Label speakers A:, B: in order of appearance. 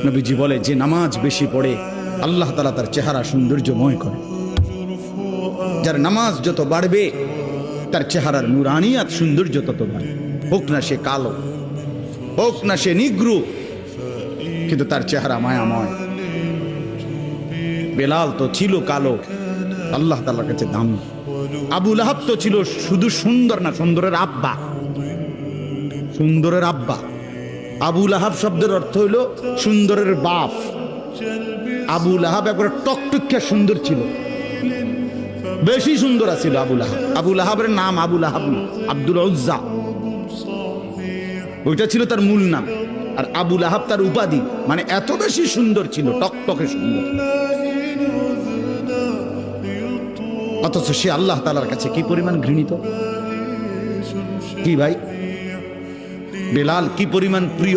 A: নবীজি বলে, যে নামাজ বেশি পড়ে আল্লাহ তাআলা তার চেহারা সৌন্দর্যময় করে। যার নামাজ যত বাড়বে তার চেহারার নুরানিয়াত সৌন্দর্য তত বাড়বে। হোক না সে কালো, হোক না সে নিগ্রু, কিন্তু তার চেহারা মায়াময়। বেলাল তো ছিল কালো, আল্লাহ তাআলার কাছে দামি। আবু লাহাব তো ছিল শুধু সুন্দর না, সুন্দরের আব্বা, সুন্দরের আব্বা। আবু লাহাব শব্দের অর্থ হইল সুন্দরের বাপ। আবু লাহাব একবারে টকটকিয়া সুন্দর ছিল, বেশি সুন্দর ছিল আবু লাহাব। আবু লাহাবের নাম আবু লাহাব না, আব্দুল উজ্জা, ওইটা ছিল তার মূল নাম। আর আবু লাহাব তার উপাধি, মানে এত বেশি সুন্দর ছিল, টকটকে সুন্দর। অথচ সে আল্লাহ তাআলার কাছে কি পরিমাণ ঘৃণিত। কি ভাই, বেলাল কি পরিমাণ প্রিয়।